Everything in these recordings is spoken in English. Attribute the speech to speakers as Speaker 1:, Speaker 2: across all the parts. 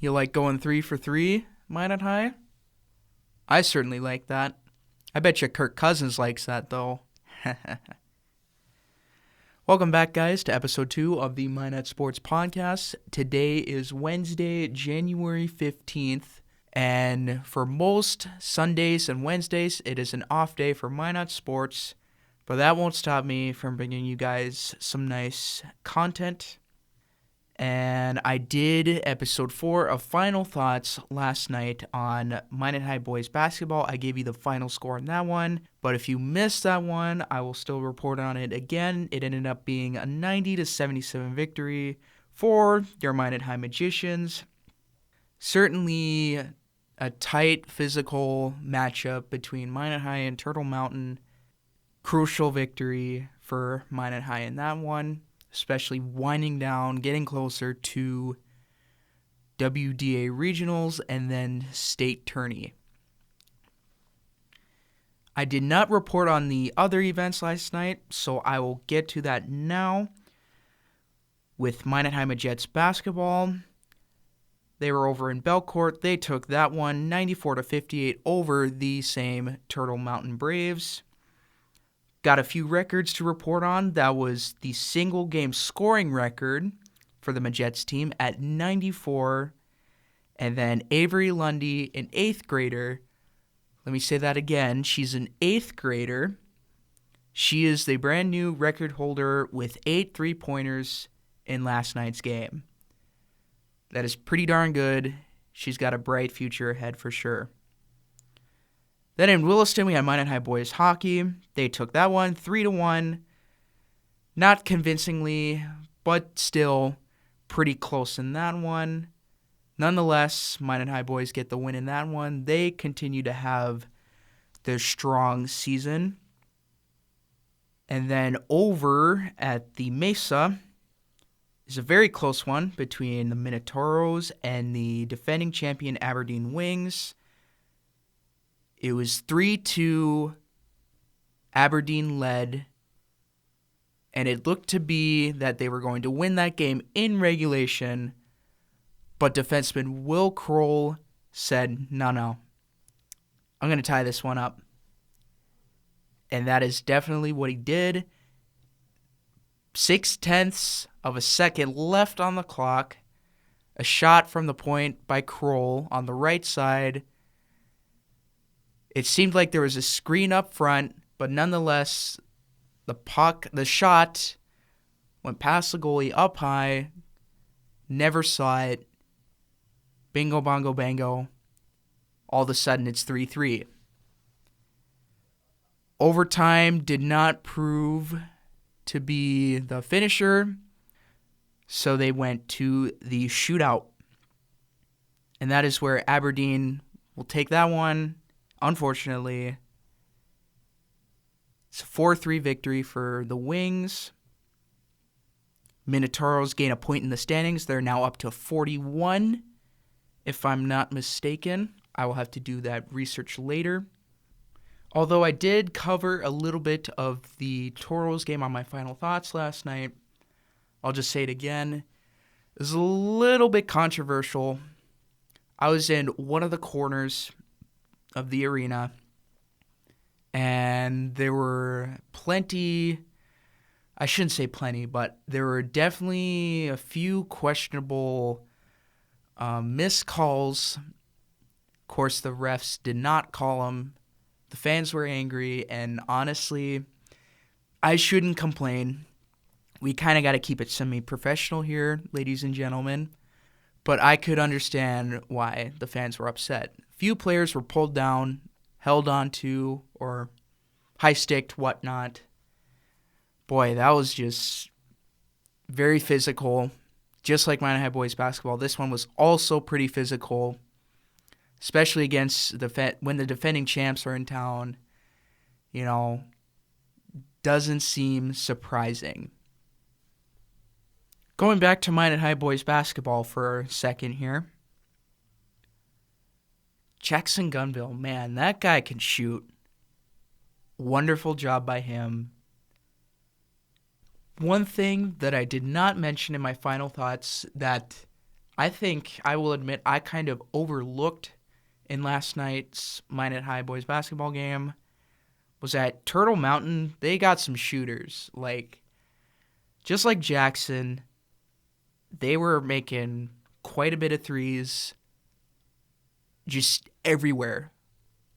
Speaker 1: You like going 3 for 3, Minot High? I certainly like that. I bet you Kirk Cousins likes that, though. Welcome back, guys, to episode 2 of the Minot Sports Podcast. Today is Wednesday, January 15th, and for most Sundays and Wednesdays, it is an off day for Minot Sports, but that won't stop me from bringing you guys some nice content. And I did episode 4 of Final Thoughts last night on Minot High Boys Basketball. I gave you the final score on that one. But if you missed that one, I will still report on it again. It ended up being a 90-77 victory for your Minot High Magicians. Certainly a tight physical matchup between Minot High and Turtle Mountain. Crucial victory for Minot High in that one, especially winding down, getting closer to WDA regionals and then state tourney. I did not report on the other events last night, so I will get to that now. With Minot High Jets basketball, they were over in Belcourt. They took that one 94-58 over the same Turtle Mountain Braves. Got a few records to report on. That was the single game scoring record for the Jets team at 94. And then Avery Lundy, an 8th grader. Let me say that again. She's an 8th grader. She is the brand new record holder with 8 3-pointers in last night's game. That is pretty darn good. She's got a bright future ahead for sure. Then in Williston, we had Minot High Boys Hockey. They took that one 3-1. Not convincingly, but still pretty close in that one. Nonetheless, Minot High Boys get the win in that one. They continue to have their strong season. And then over at the Mesa is a very close one between the Minotaurs and the defending champion Aberdeen Wings. It was 3-2, Aberdeen led, and it looked to be that they were going to win that game in regulation, but defenseman Will Kroll said, no, I'm going to tie this one up. And that is definitely what he did. 0.6 of a second left on the clock, a shot from the point by Kroll on the right side. It seemed like there was a screen up front, but nonetheless, the shot went past the goalie up high, never saw it. Bingo, bongo, bango. All of a sudden, it's 3-3. Overtime did not prove to be the finisher, so they went to the shootout. And that is where Aberdeen will take that one. Unfortunately, it's a 4-3 victory for the Wings. Minotaurs gain a point in the standings. They're now up to 41, if I'm not mistaken. I will have to do that research later. Although I did cover a little bit of the Toros game on my final thoughts last night, I'll just say it again. It was a little bit controversial. I was in one of the corners of the arena, and there were plenty, I shouldn't say plenty, but there were definitely a few questionable missed calls. Of course, the refs did not call them. The fans were angry, and honestly, I shouldn't complain. We kind of got to keep it semi-professional here, ladies and gentlemen. But I could understand why the fans were upset. Few players were pulled down, held onto, or high-sticked, whatnot. Boy, that was just very physical. Just like Minot High Boys basketball, this one was also pretty physical, especially against when the defending champs are in town. Doesn't seem surprising. Going back to Minot High Boys basketball for a second here. Jackson Gunville, man, that guy can shoot. Wonderful job by him. One thing that I did not mention in my final thoughts that I think I will admit I kind of overlooked in last night's Minot High boys basketball game was that Turtle Mountain, they got some shooters. Like, just like Jackson, they were making quite a bit of threes just everywhere.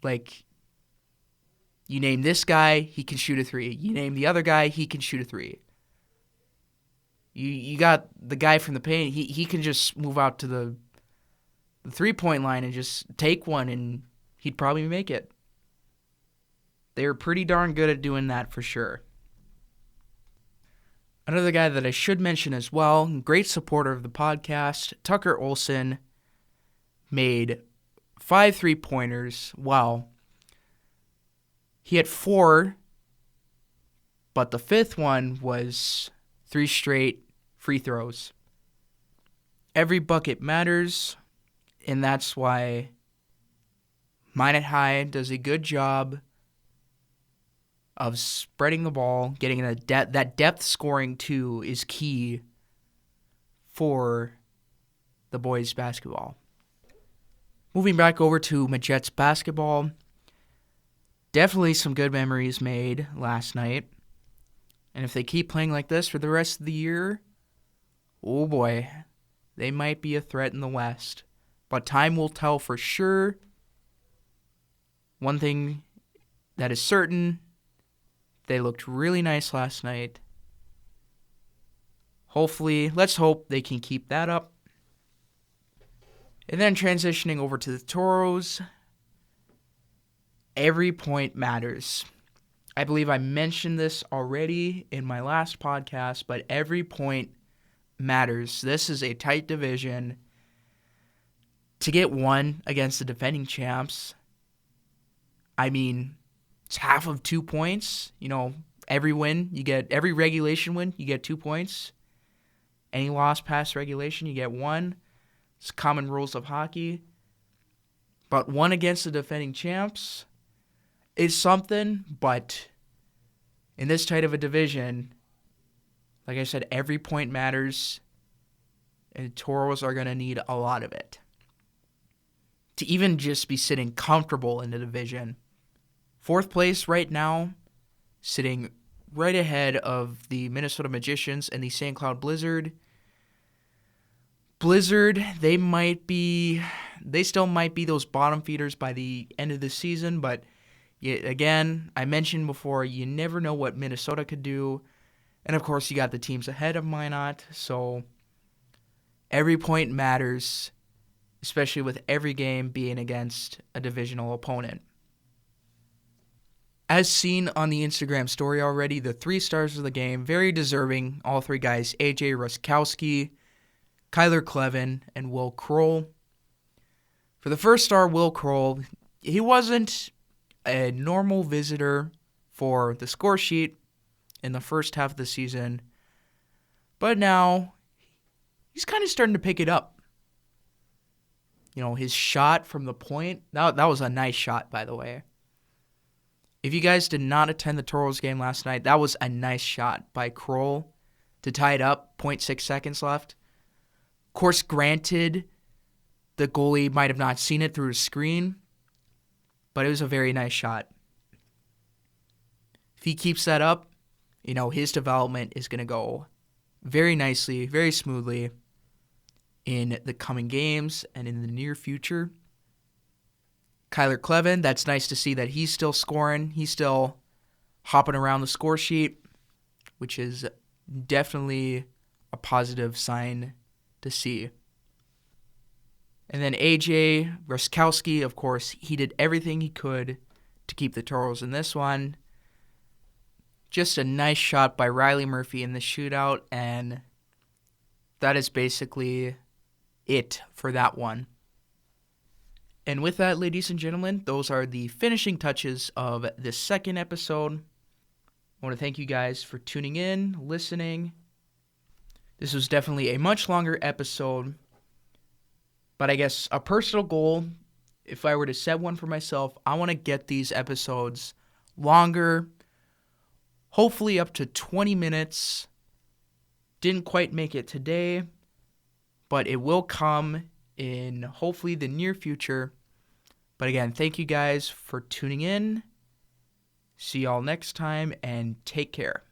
Speaker 1: Like, you name this guy, he can shoot a three. You name the other guy, he can shoot a three. You got the guy from the paint, he can just move out to the 3-point line and just take one, and he'd probably make it. They were pretty darn good at doing that for sure. Another guy that I should mention as well, great supporter of the podcast, Tucker Olson, made 5 3-pointers. Wow. He had 4, but the 5th one was 3 straight free throws. Every bucket matters, and that's why Minot High does a good job of spreading the ball, getting that depth scoring too is key for the boys basketball. Moving back over to Majet's basketball, definitely some good memories made last night. And if they keep playing like this for the rest of the year, oh boy, they might be a threat in the West. But time will tell for sure. One thing that is certain, they looked really nice last night. Hopefully, let's hope they can keep that up. And then transitioning over to the Toros, every point matters. I believe I mentioned this already in my last podcast, but every point matters. This is a tight division. To get 1 against the defending champs, I mean, it's half of 2 points. You know, every regulation win, you get 2 points. Any loss past regulation, you get 1. It's common rules of hockey. But 1 against the defending champs is something, but in this tight of a division, like I said, every point matters, and Toros are going to need a lot of it to even just be sitting comfortable in the division. 4th place right now, sitting right ahead of the Minnesota Magicians and the St. Cloud Blizzard. Blizzard, they still might be those bottom feeders by the end of the season, but again, I mentioned before, you never know what Minnesota could do. And of course, you got the teams ahead of Minot, so every point matters, especially with every game being against a divisional opponent. As seen on the Instagram story already, the 3 stars of the game, very deserving, all 3 guys, AJ Ruskowski, Kyler Clevin, and Will Kroll. For the first star, Will Kroll, he wasn't a normal visitor for the score sheet in the first half of the season, but now he's kind of starting to pick it up. You know, his shot from the point, that was a nice shot, by the way. If you guys did not attend the Toros game last night, that was a nice shot by Kroll to tie it up, 0.6 seconds left. Of course, granted, the goalie might have not seen it through his screen, but it was a very nice shot. If he keeps that up, you know, his development is going to go very nicely, very smoothly in the coming games and in the near future. Kyler Clevin, that's nice to see that he's still scoring. He's still hopping around the score sheet, which is definitely a positive sign to see. And then AJ Ruskowski, of course, he did everything he could to keep the Toros in this one. Just a nice shot by Riley Murphy in the shootout, and that is basically it for that one. And with that, ladies and gentlemen, those are the finishing touches of this second episode. I want to thank you guys for tuning in, listening. This was definitely a much longer episode, but I guess a personal goal, if I were to set one for myself, I want to get these episodes longer, hopefully up to 20 minutes. Didn't quite make it today, but it will come in hopefully the near future. But again, thank you guys for tuning in. See y'all next time, and take care.